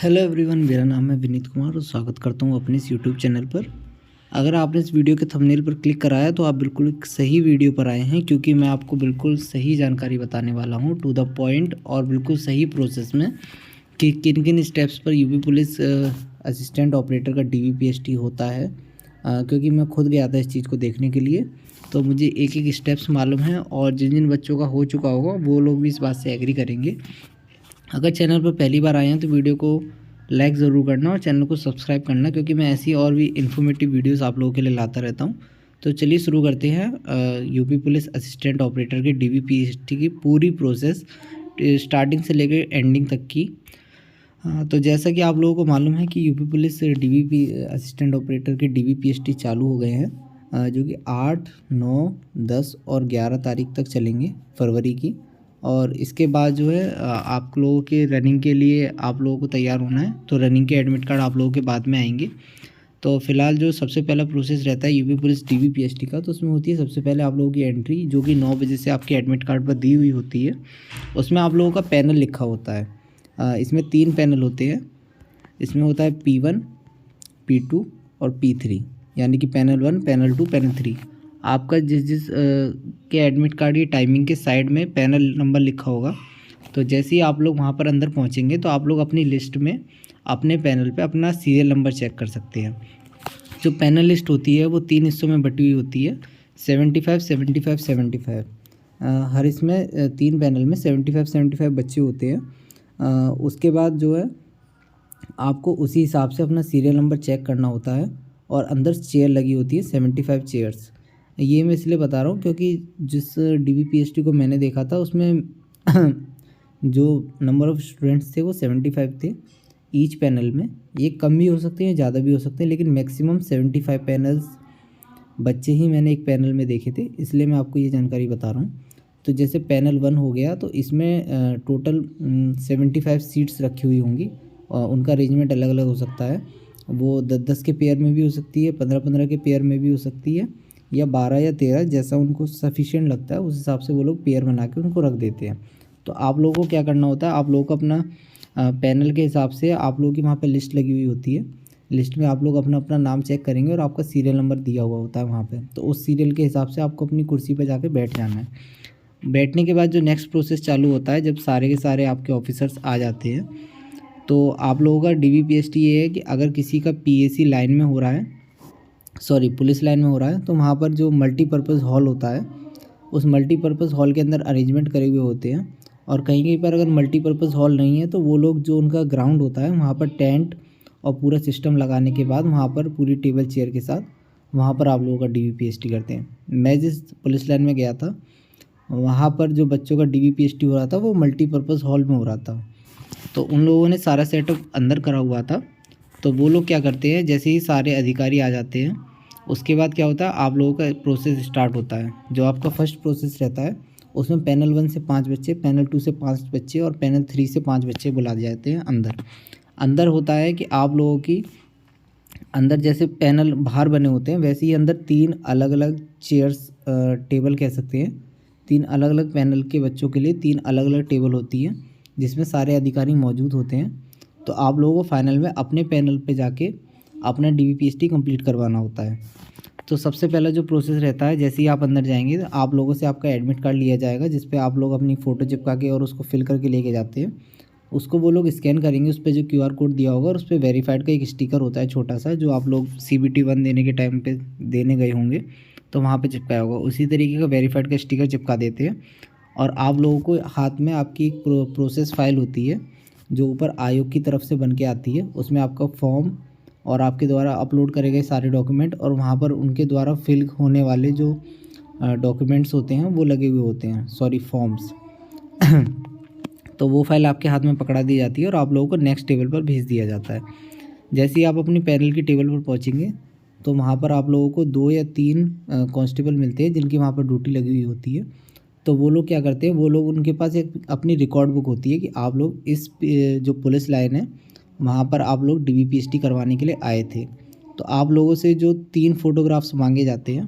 Hello everyone, मेरा नाम है विनीत कुमार और स्वागत करता हूँ अपने इस यूट्यूब चैनल पर। अगर आपने इस वीडियो के थंबनेल पर क्लिक करा है तो आप बिल्कुल एक सही वीडियो पर आए हैं, क्योंकि मैं आपको बिल्कुल सही जानकारी बताने वाला हूँ, टू द पॉइंट और बिल्कुल सही प्रोसेस में कि किन किन स्टेप्स पर यूपी पुलिस असिस्टेंट ऑपरेटर का डीवीपीएसटी होता है। क्योंकि मैं खुद गया था इस चीज़ को देखने के लिए, तो मुझे एक एक स्टेप्स मालूम है और जिन जिन बच्चों का हो चुका होगा वो लोग भी इस बात से एग्री करेंगे। अगर चैनल पर पहली बार आए हैं तो वीडियो को लाइक ज़रूर करना और चैनल को सब्सक्राइब करना, क्योंकि मैं ऐसी और भी इन्फॉर्मेटिव वीडियोस आप लोगों के लिए लाता रहता हूं। तो चलिए शुरू करते हैं यूपी पुलिस असिस्टेंट ऑपरेटर के डीवीपीएसटी की पूरी प्रोसेस, स्टार्टिंग से लेकर एंडिंग तक की। तो जैसा कि आप लोगों को मालूम है कि UP police DVP assistant operator के डीवीपीएसटी चालू हो गए हैं, जो कि 8, 9, 10 और 11 तारीख तक चलेंगे फरवरी की। और इसके बाद जो है आप लोगों के रनिंग के लिए आप लोगों को तैयार होना है, तो रनिंग के एडमिट कार्ड आप लोगों के बाद में आएंगे। तो फिलहाल जो सबसे पहला प्रोसेस रहता है यूपी पुलिस डीवीपीएसटी का, तो उसमें होती है सबसे पहले आप लोगों की एंट्री, जो कि 9 बजे से आपके एडमिट कार्ड पर दी हुई होती है। उसमें आप लोगों का पैनल लिखा होता है। इसमें 3 पैनल होते हैं। इसमें होता है P1, P2 और P3, यानी कि पैनल 1, पैनल 2, पैनल 3। आपका जिस जिस के एडमिट कार्ड की टाइमिंग के साइड में पैनल नंबर लिखा होगा। तो जैसे ही आप लोग वहाँ पर अंदर पहुँचेंगे तो आप लोग अपनी लिस्ट में अपने पैनल पे अपना सीरियल नंबर चेक कर सकते हैं। जो पैनल लिस्ट होती है वो 3 हिस्सों में बटी हुई होती है, 75, 75, 75। हर इसमें 3 पैनल में 75 75 बच्चे होते हैं। उसके बाद जो है आपको उसी हिसाब से अपना सीरियल नंबर चेक करना होता है और अंदर चेयर लगी होती है, 75 चेयर्स। ये मैं इसलिए बता रहा हूँ क्योंकि जिस डीवीपीएसटी को मैंने देखा था उसमें जो नंबर ऑफ़ स्टूडेंट्स थे वो 75 थे ईच पैनल में। ये कम भी हो सकते हैं, ज़्यादा भी हो सकते हैं, लेकिन मैक्सिमम 75 पैनल्स बच्चे ही मैंने एक पैनल में देखे थे, इसलिए मैं आपको ये जानकारी बता रहा हूँ। तो जैसे पैनल 1 हो गया तो इसमें टोटल 75 सीट्स रखी हुई होंगी और उनका अरेंजमेंट अलग अलग हो सकता है। वो 10-10 के पेयर में भी हो सकती है, 15-15 के पेयर में भी हो सकती है, या 12 या 13, जैसा उनको सफिशिएंट लगता है उस हिसाब से वो लोग पेयर बना के उनको रख देते हैं। तो आप लोगों को क्या करना होता है, आप लोगों को अपना पैनल के हिसाब से आप लोगों की वहाँ पे लिस्ट लगी हुई होती है। लिस्ट में आप लोग अपना अपना नाम चेक करेंगे और आपका सीरियल नंबर दिया हुआ होता है वहाँ पे। तो उस सीरियल के हिसाब से आपको अपनी कुर्सी पे जाके बैठ जाना है। बैठने के बाद जो नेक्स्ट प्रोसेस चालू होता है, जब सारे के सारे आपके ऑफिसर्स आ जाते हैं, तो आप लोगों का डीवीपीएसटी ये है कि अगर किसी का पीएसी लाइन में हो रहा है, सॉरी पुलिस लाइन में हो रहा है, तो वहाँ पर जो मल्टीपर्पज़ हॉल होता है उस मल्टीपर्पज़ हॉल के अंदर अरेंजमेंट करे हुए होते हैं। और कहीं कहीं पर अगर मल्टीपर्पज़ हॉल नहीं है तो वो लोग जो उनका ग्राउंड होता है वहाँ पर टेंट और पूरा सिस्टम लगाने के बाद वहाँ पर पूरी टेबल चेयर के साथ वहाँ पर आप लोगों का डीवीपीएसटी करते हैं। मैं जिस पुलिस लाइन में गया था वहाँ पर जो बच्चों का डीवीपीएसटी हो रहा था वो मल्टीपर्पज़ हॉल में हो रहा था। तो उन लोगों ने सारा सेटअप अंदर करा हुआ था। तो वो लोग क्या करते हैं, जैसे ही सारे अधिकारी आ जाते हैं उसके बाद क्या होता है, आप लोगों का प्रोसेस स्टार्ट होता है। जो आपका फर्स्ट प्रोसेस रहता है उसमें पैनल 1 से 5 बच्चे, पैनल 2 से 5 बच्चे और पैनल 3 से 5 बच्चे बुला दिए जाते हैं अंदर। अंदर होता है कि आप लोगों की अंदर जैसे पैनल बाहर बने होते हैं वैसे ही अंदर 3 अलग अलग चेयर्स, टेबल कह सकते हैं, 3 अलग अलग पैनल के बच्चों के लिए 3 अलग अलग टेबल होती है जिसमें सारे अधिकारी मौजूद होते हैं। तो आप लोगों को फाइनल में अपने पैनल पे जाके अपना डीवीपीएसटी कंप्लीट करवाना होता है। तो सबसे पहला जो प्रोसेस रहता है, जैसे ही आप अंदर जाएंगे तो आप लोगों से आपका एडमिट कार्ड लिया जाएगा, जिस पे आप लोग अपनी फ़ोटो चिपका के और उसको फिल करके लेके जाते हैं। उसको वो लोग स्कैन करेंगे, उस पर जो क्यूआर कोड दिया होगा और उस पर वेरीफाइड का एक स्टिकर होता है छोटा सा, जो आप लोग CBT 1 देने के टाइम पे देने गए होंगे तो वहाँ पे चिपकाया होगा। उसी तरीके का वेरीफाइड का स्टिकर चिपका देते हैं और आप लोगों को हाथ में आपकी एक प्रोसेस फाइल होती है जो ऊपर आयोग की तरफ से बन के आती है। उसमें आपका फॉर्म और आपके द्वारा अपलोड करे गए सारे डॉक्यूमेंट और वहाँ पर उनके द्वारा फिल होने वाले जो डॉक्यूमेंट्स होते हैं वो लगे हुए होते हैं, सॉरी फॉर्म्स। तो वो फाइल आपके हाथ में पकड़ा दी जाती है और आप लोगों को नेक्स्ट टेबल पर भेज दिया जाता है। जैसे ही आप अपनी पैनल की टेबल पर पहुँचेंगे तो वहाँ पर आप लोगों को 2 या 3 कांस्टेबल मिलते हैं जिनकी वहाँ पर ड्यूटी लगी हुई होती है। तो वो लोग क्या करते हैं, वो लोग उनके पास एक अपनी रिकॉर्ड बुक होती है कि आप लोग इस जो पुलिस लाइन है वहाँ पर आप लोग डीवीपीएसटी करवाने के लिए आए थे। तो आप लोगों से जो 3 फ़ोटोग्राफ्स मांगे जाते हैं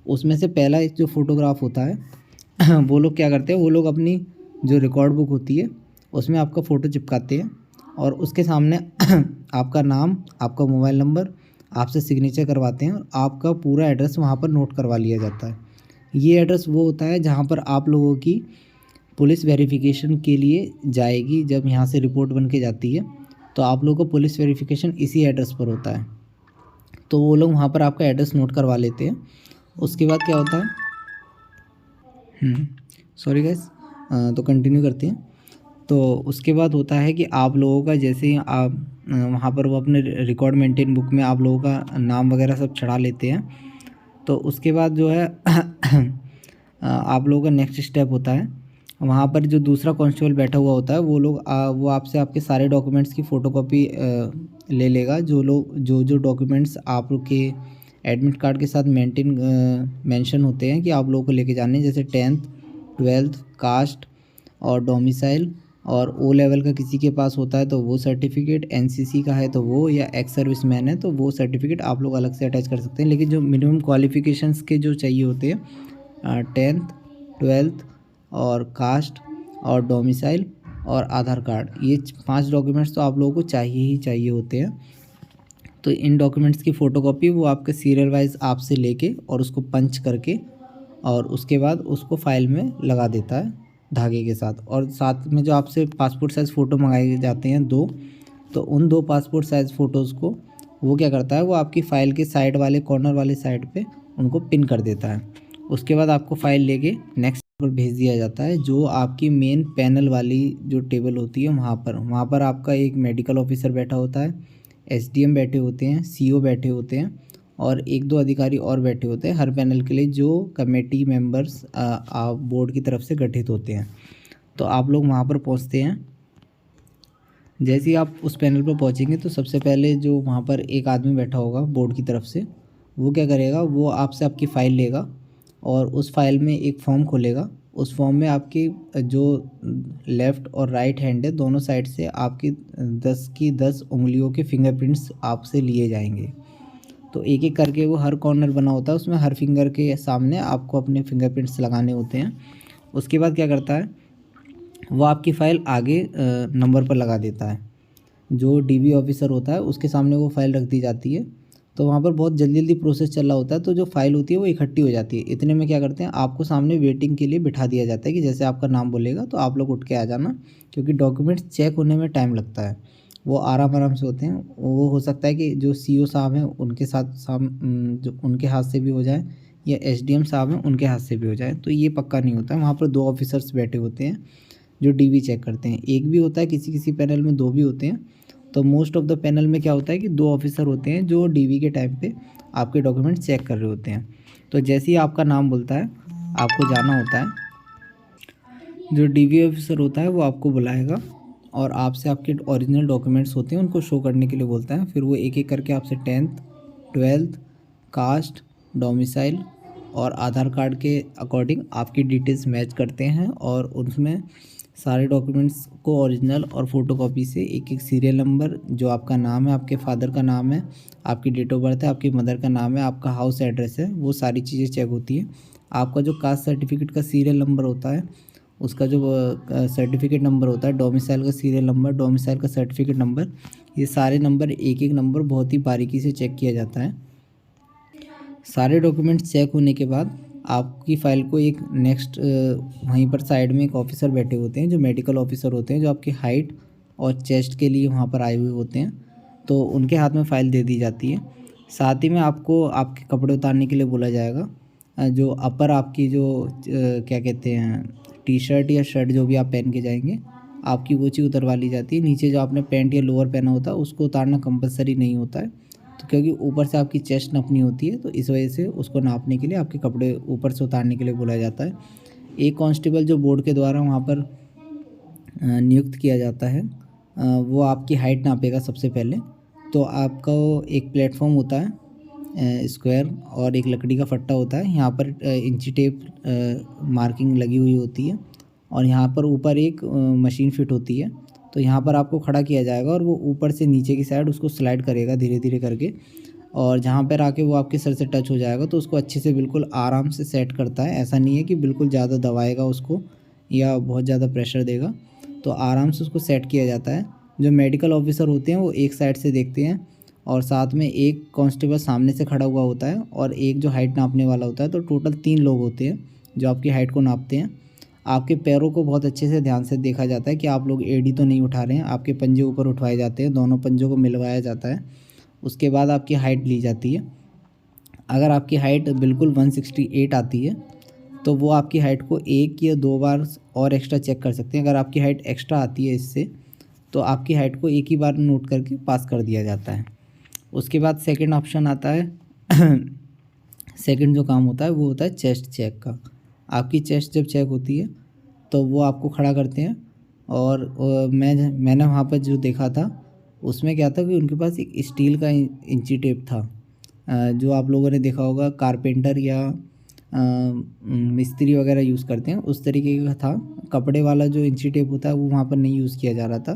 उसमें से पहला एक जो फ़ोटोग्राफ होता है वो लोग क्या करते हैं, वो लोग अपनी जो रिकॉर्ड बुक होती है उसमें आपका फ़ोटो चिपकाते हैं और उसके सामने आपका नाम, आपका मोबाइल नंबर, आपसे सिग्नेचर करवाते हैं और आपका पूरा एड्रेस वहाँ पर नोट करवा लिया जाता है। ये एड्रेस वो होता है जहाँ पर आप लोगों की पुलिस वेरिफिकेशन के लिए जाएगी। जब यहाँ से रिपोर्ट बन के जाती है तो आप लोगों को पुलिस वेरिफिकेशन इसी एड्रेस पर होता है। तो वो लोग वहाँ पर आपका एड्रेस नोट करवा लेते हैं। उसके बाद क्या होता है, सॉरी गाइस, तो कंटिन्यू करते हैं। तो उसके बाद होता है कि आप लोगों का जैसे ही आप वहाँ पर वो अपने रिकॉर्ड मेंटेन बुक में आप लोगों का नाम वगैरह सब चढ़ा लेते हैं। तो उसके बाद जो है आप लोगों का नेक्स्ट स्टेप होता है, वहाँ पर जो दूसरा कांस्टेबल बैठा हुआ होता है वो लोग वो आपसे आपके सारे डॉक्यूमेंट्स की फ़ोटोकॉपी ले लेगा। जो डॉक्यूमेंट्स आप लोग के एडमिट कार्ड के साथ मेंशन होते हैं कि आप लोगों को लेके जाने, जैसे 10th 12th कास्ट और डोमिसाइल, और ओ लेवल का किसी के पास होता है तो वो सर्टिफिकेट, एनसीसी का है तो वो, या एक्स सर्विस मैन है तो वो सर्टिफिकेट आप लोग अलग से अटैच कर सकते हैं। लेकिन जो मिनिमम क्वालिफ़िकेशंस के जो चाहिए होते हैं 10th 12th और कास्ट और डोमिसाइल और आधार कार्ड, ये 5 डॉक्यूमेंट्स तो आप लोगों को चाहिए ही चाहिए होते हैं। तो इन डॉक्यूमेंट्स की फ़ोटोकॉपी वो आपके सीरियल वाइज आपसे लेके और उसको पंच करके और उसके बाद उसको फाइल में लगा देता है धागे के साथ। और साथ में जो आपसे पासपोर्ट साइज़ फ़ोटो मंगाए जाते हैं 2, तो उन 2 पासपोर्ट साइज़ फ़ोटोज़ को वो क्या करता है, वो आपकी फ़ाइल के साइड वाले कॉर्नर वाले साइड पे उनको पिन कर देता है। उसके बाद आपको फ़ाइल लेके नेक्स्ट पर भेज दिया जाता है, जो आपकी मेन पैनल वाली जो टेबल होती है वहाँ पर आपका एक मेडिकल ऑफिसर बैठा होता है, एसडीएम बैठे होते हैं, सीओ बैठे होते हैं और 1-2 अधिकारी और बैठे होते हैं हर पैनल के लिए, जो कमेटी मेंबर्स बोर्ड की तरफ से गठित होते हैं। तो आप लोग वहाँ पर पहुँचते हैं। जैसे ही आप उस पैनल पर पहुँचेंगे तो सबसे पहले जो वहाँ पर एक आदमी बैठा होगा बोर्ड की तरफ से, वो क्या करेगा, वो आपसे आपकी फ़ाइल लेगा और उस फाइल में एक फॉर्म खोलेगा। उस फॉर्म में आपकी जो लेफ़्ट और राइट हैंड है, दोनों साइड से आपकी 10 की 10 उंगलियों के फिंगरप्रिंट्स आपसे लिए जाएंगे। तो एक एक करके वो हर कॉर्नर बना होता है, उसमें हर फिंगर के सामने आपको अपने फिंगरप्रिंट्स लगाने होते हैं। उसके बाद क्या करता है, वो आपकी फ़ाइल आगे नंबर पर लगा देता है। जो डीबी ऑफिसर होता है उसके सामने वो फ़ाइल रख दी जाती है। तो वहाँ पर बहुत जल्दी जल्दी प्रोसेस चल रहा होता है, तो जो फ़ाइल होती है वो इकट्ठी हो जाती है। इतने में क्या करते हैं, आपको सामने वेटिंग के लिए बिठा दिया जाता है कि जैसे आपका नाम बोलेगा तो आप लोग उठ के आ जाना, क्योंकि डॉक्यूमेंट्स चेक होने में टाइम लगता है। वो आराम से होते हैं। वो हो सकता है कि जो सीओ साहब हैं उनके साथ जो उनके हाथ से भी हो जाए, या एसडीएम साहब हैं उनके हाथ से भी हो जाए, तो ये पक्का नहीं होता है। वहाँ पर 2 ऑफिसर्स बैठे होते हैं जो डीबी चेक करते हैं। एक भी होता है, किसी किसी पैनल में 2 भी होते हैं। तो मोस्ट ऑफ द पैनल में क्या होता है कि 2 ऑफिसर होते हैं जो डीबी के टाइम पे आपके डॉक्यूमेंट चेक कर रहे होते हैं। तो जैसे ही आपका नाम बोलता है आपको जाना होता है, जो डीबी ऑफिसर होता है वो आपको बुलाएगा और आपसे आपके ओरिजिनल डॉक्यूमेंट्स होते हैं उनको शो करने के लिए बोलता है। फिर वो एक एक करके आपसे 10th 12th कास्ट, डोमिसाइल और आधार कार्ड के अकॉर्डिंग आपकी डिटेल्स मैच करते हैं और उसमें सारे डॉक्यूमेंट्स को ओरिजिनल और फ़ोटोकॉपी से एक एक सीरियल नंबर, जो आपका नाम है, आपके फादर का नाम है, आपकी डेट ऑफ बर्थ है, आपकी मदर का नाम है, आपका हाउस एड्रेस है, वो सारी चीज़ें चेक होती हैं। आपका जो कास्ट सर्टिफिकेट का सीरियल नंबर होता है, उसका जो सर्टिफिकेट नंबर होता है, डोमिसाइल का सीरियल नंबर, डोमिसाइल का सर्टिफिकेट नंबर, ये सारे नंबर एक एक नंबर बहुत ही बारीकी से चेक किया जाता है। सारे डॉक्यूमेंट्स चेक होने के बाद आपकी फ़ाइल को एक नेक्स्ट वहीं पर साइड में एक ऑफिसर बैठे होते हैं जो मेडिकल ऑफिसर होते हैं, जो आपकी हाइट और चेस्ट के लिए वहाँ पर आए हुए होते हैं। तो उनके हाथ में फ़ाइल दे दी जाती है। साथ ही में आपको आपके कपड़े उतारने के लिए बोला जाएगा। जो अपर आपकी जो क्या कहते हैं, टी शर्ट या शर्ट जो भी आप पहन के जाएंगे, आपकी वो चीज़ उतरवा ली जाती है। नीचे जो आपने पैंट या लोअर पहना होता है उसको उतारना कंपलसरी नहीं होता है, तो क्योंकि ऊपर से आपकी चेस्ट नापनी होती है, तो इस वजह से उसको नापने के लिए आपके कपड़े ऊपर से उतारने के लिए बोला जाता है। एक कांस्टेबल जो बोर्ड के द्वारा वहाँ पर नियुक्त किया जाता है, वो आपकी हाइट नापेगा सबसे पहले। तो आपका एक प्लेटफॉर्म होता है स्क्वायर, और एक लकड़ी का फट्टा होता है। यहाँ पर इंची टेप मार्किंग लगी हुई होती है और यहाँ पर ऊपर एक मशीन फिट होती है। तो यहाँ पर आपको खड़ा किया जाएगा और वो ऊपर से नीचे की साइड उसको स्लाइड करेगा धीरे धीरे करके, और जहाँ पर आके वो आपके सर से टच हो जाएगा तो उसको अच्छे से बिल्कुल आराम से सेट करता है। ऐसा नहीं है कि बिल्कुल ज़्यादा दबाएगा उसको या बहुत ज़्यादा प्रेशर देगा, तो आराम से उसको सेट किया जाता है। जो मेडिकल ऑफिसर होते हैं वो एक साइड से देखते हैं और साथ में एक कांस्टेबल सामने से खड़ा हुआ होता है और एक जो हाइट नापने वाला होता है। तो टोटल 3 लोग होते हैं जो आपकी हाइट को नापते हैं। आपके पैरों को बहुत अच्छे से ध्यान से देखा जाता है कि आप लोग एड़ी तो नहीं उठा रहे हैं। आपके पंजे ऊपर उठवाए जाते हैं, दोनों पंजों को मिलवाया जाता है। उसके बाद आपकी हाइट ली जाती है। अगर आपकी हाइट बिल्कुल 168 आती है तो वो आपकी हाइट को 1 या 2 बार और एक्स्ट्रा चेक कर सकते हैं। अगर आपकी हाइट एक्स्ट्रा आती है इससे, तो आपकी हाइट को एक ही बार नोट करके पास कर दिया जाता है। उसके बाद सेकंड ऑप्शन आता है सेकंड जो काम होता है वो होता है चेस्ट चेक का। आपकी चेस्ट जब चेक होती है तो वो आपको खड़ा करते हैं और मैंने वहाँ पर जो देखा था उसमें क्या था कि उनके पास एक स्टील का इंची टेप था। जो आप लोगों ने देखा होगा कारपेंटर या मिस्त्री वगैरह यूज़ करते हैं, उस तरीके का था। कपड़े वाला जो इंची टेप होता है वो वहाँ पर नहीं यूज़ किया जा रहा था,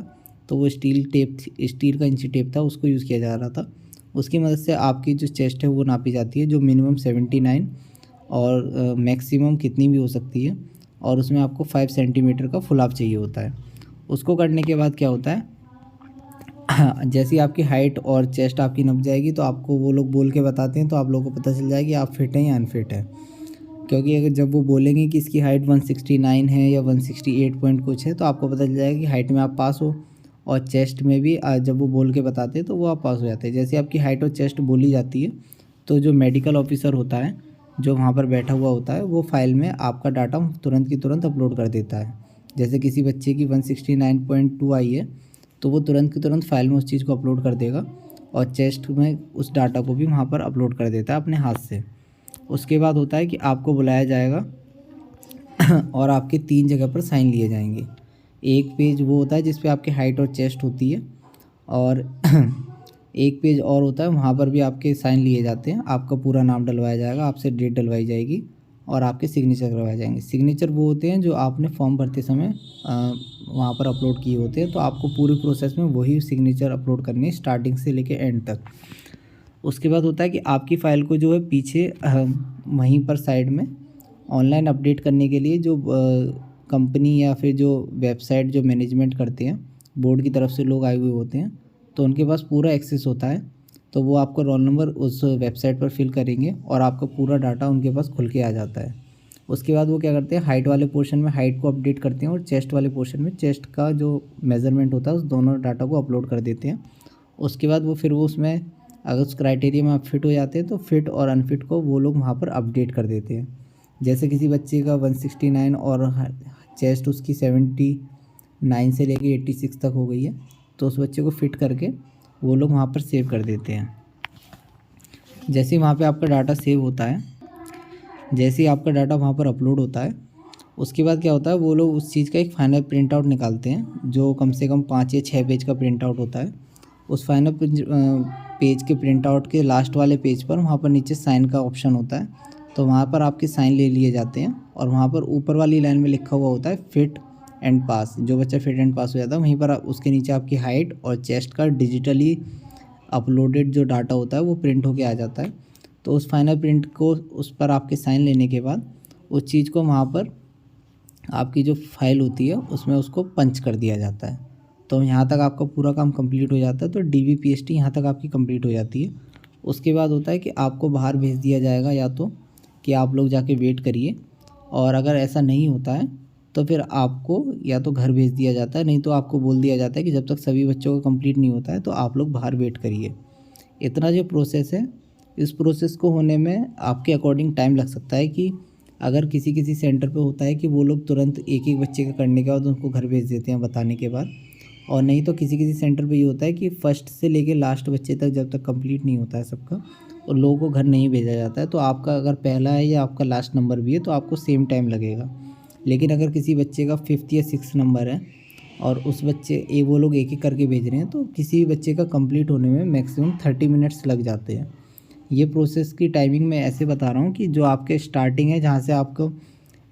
तो वो स्टील का इंची टेप था, उसको यूज़ किया जा रहा था। उसकी मदद से आपकी जो चेस्ट है वो नापी जाती है, जो मिनिमम 79 और मैक्सिमम कितनी भी हो सकती है। और उसमें आपको 5 सेंटीमीटर का फुलाव चाहिए होता है। उसको करने के बाद क्या होता है जैसी आपकी हाइट और चेस्ट आपकी नप जाएगी तो आपको वो लोग बोल के बताते हैं, तो आप लोगों को पता चल जाएगा कि आप फिट हैं या अनफिट है। क्योंकि अगर जब वो बोलेंगे कि इसकी हाइट 169 है या 168 पॉइंट कुछ है, तो आपको पता चल जाएगा कि हाइट में आप पास हो। और चेस्ट में भी जब वो बोल के बताते हैं तो वो आप पास हो जाते हैं। जैसे आपकी हाइट और चेस्ट बोली जाती है तो जो मेडिकल ऑफिसर होता है जो वहाँ पर बैठा हुआ होता है वो फाइल में आपका डाटा तुरंत की तुरंत अपलोड कर देता है। जैसे किसी बच्चे की 169.2 आई है तो वो तुरंत की तुरंत फाइल में उस चीज़ को अपलोड कर देगा और चेस्ट में उस डाटा को भी वहाँ पर अपलोड कर देता है अपने हाथ से। उसके बाद होता है कि आपको बुलाया जाएगा और आपके 3 जगह पर साइन लिए जाएंगे। एक पेज वो होता है जिस पे आपकी हाइट और चेस्ट होती है और एक पेज और होता है, वहाँ पर भी आपके साइन लिए जाते हैं। आपका पूरा नाम डलवाया जाएगा, आपसे डेट डलवाई जाएगी और आपके सिग्नेचर करवाए जाएंगे। सिग्नेचर वो होते हैं जो आपने फॉर्म भरते समय वहाँ पर अपलोड किए होते हैं, तो आपको पूरी प्रोसेस में वही सिग्नेचर अपलोड करनी है स्टार्टिंग से लेके एंड तक। उसके बाद होता है कि आपकी फ़ाइल को जो है पीछे वहीं पर साइड में ऑनलाइन अपडेट करने के लिए जो कंपनी या फिर जो वेबसाइट जो मैनेजमेंट करते हैं, बोर्ड की तरफ से लोग आए हुए होते हैं, तो उनके पास पूरा एक्सेस होता है। तो वो आपका रोल नंबर उस वेबसाइट पर फिल करेंगे और आपका पूरा डाटा उनके पास खुल के आ जाता है। उसके बाद वो क्या करते हैं, हाइट वाले पोर्शन में हाइट को अपडेट करते हैं और चेस्ट वाले पोर्शन में चेस्ट का जो मेज़रमेंट होता है उस दोनों डाटा को अपलोड कर देते हैं। उसके बाद वो फिर वो उसमें अगर उस क्राइटेरिया में आप फिट हो जाते हैं तो फिट और अनफिट को वो लोग वहाँ पर अपडेट कर देते हैं। जैसे किसी बच्चे का 169 और चेस्ट उसकी 79 से लेके 86 तक हो गई है, तो उस बच्चे को फिट करके वो लोग वहाँ पर सेव कर देते हैं। जैसे ही वहाँ पे आपका डाटा सेव होता है, जैसे ही आपका डाटा वहाँ पर अपलोड होता है, उसके बाद क्या होता है, वो लोग उस चीज़ का एक फ़ाइनल प्रिंट आउट निकालते हैं जो कम से कम 5 या 6 पेज का प्रिंट आउट होता है। उस फाइनल पेज के प्रिंट आउट के लास्ट वाले पेज पर वहाँ पर नीचे साइन का ऑप्शन होता है, तो वहाँ पर आपके साइन ले लिए जाते हैं और वहाँ पर ऊपर वाली लाइन में लिखा हुआ होता है फिट एंड पास। जो बच्चा फिट एंड पास हो जाता है वहीं पर उसके नीचे आपकी हाइट और चेस्ट का डिजिटली अपलोडेड जो डाटा होता है वो प्रिंट होके आ जाता है। तो उस फाइनल प्रिंट को उस पर आपके साइन लेने के बाद उस चीज़ को वहाँ पर आपकी जो फाइल होती है उसमें उसको पंच कर दिया जाता है। तो यहाँ तक आपका पूरा काम कंप्लीट हो जाता है। तो DVPST यहाँ तक आपकी कंप्लीट हो जाती है। उसके बाद होता है कि आपको बाहर भेज दिया जाएगा, या तो कि आप लोग जाके वेट करिए, और अगर ऐसा नहीं होता है तो फिर आपको या तो घर भेज दिया जाता है, नहीं तो आपको बोल दिया जाता है कि जब तक सभी बच्चों का कंप्लीट नहीं होता है तो आप लोग बाहर वेट करिए। इतना जो प्रोसेस है, इस प्रोसेस को होने में आपके अकॉर्डिंग टाइम लग सकता है। कि अगर किसी किसी सेंटर पे होता है कि वो लोग तुरंत एक एक बच्चे का करने के बाद उनको घर भेज देते हैं बताने के बाद, और नहीं तो किसी किसी सेंटर पे ये होता है कि फ़र्स्ट से लेके लास्ट बच्चे तक जब तक कंप्लीट नहीं होता है सबका, और लोगों को घर नहीं भेजा जाता है। तो आपका अगर पहला है या आपका लास्ट नंबर भी है तो आपको सेम टाइम लगेगा। लेकिन अगर किसी बच्चे का 5th या 6th नंबर है और उस बच्चे वो लोग एक एक करके भेज रहे हैं, तो किसी बच्चे का कंप्लीट होने में मैक्सिमम 30 मिनट्स लग जाते हैं। ये प्रोसेस की टाइमिंग मैं ऐसे बता रहा हूँ कि जो आपके स्टार्टिंग है, जहाँ से आपको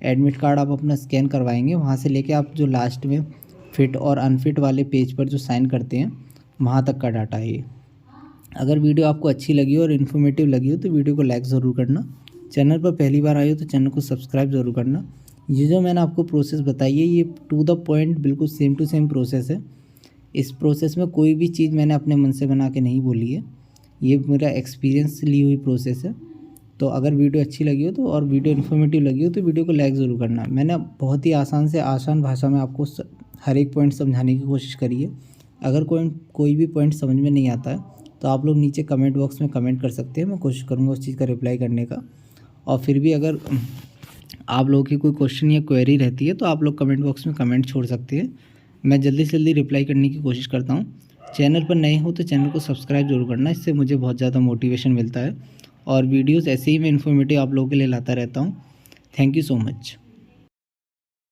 एडमिट कार्ड आप अपना स्कैन करवाएंगे, वहाँ से लेके आप जो लास्ट में फिट और अनफिट वाले पेज पर जो साइन करते हैं वहाँ तक का डाटा है ये। अगर वीडियो आपको अच्छी लगी और इन्फॉर्मेटिव लगी हो तो वीडियो को लाइक ज़रूर करना। चैनल पर पहली बार आए हो तो चैनल को सब्सक्राइब ज़रूर करना। ये जो मैंने आपको प्रोसेस बताई है ये टू द पॉइंट बिल्कुल सेम टू सेम प्रोसेस है। इस प्रोसेस में कोई भी चीज़ मैंने अपने मन से बना के नहीं बोली है, ये मेरा एक्सपीरियंस ली हुई प्रोसेस है। तो अगर वीडियो अच्छी लगी हो तो और वीडियो इन्फॉर्मेटिव लगी हो तो वीडियो को लाइक ज़रूर करना। मैंने बहुत ही आसान से आसान भाषा में आपको हर एक पॉइंट समझाने की कोशिश करी है। अगर कोई भी पॉइंट समझ में नहीं आता है तो आप लोग नीचे कमेंट बॉक्स में कमेंट कर सकते हैं, मैं कोशिश करूँगा उस चीज़ का रिप्लाई करने का। और फिर भी अगर आप लोगों की कोई क्वेश्चन या क्वेरी रहती है तो आप लोग कमेंट बॉक्स में कमेंट छोड़ सकते हैं, मैं जल्दी से जल्दी रिप्लाई करने की कोशिश करता हूँ। चैनल पर नए हो तो चैनल को सब्सक्राइब जरूर करना, इससे मुझे बहुत ज़्यादा मोटिवेशन मिलता है और वीडियोस ऐसे ही मैं इन्फॉर्मेटिव आप लोगों के लिए लाता रहता हूँ। Thank you so much.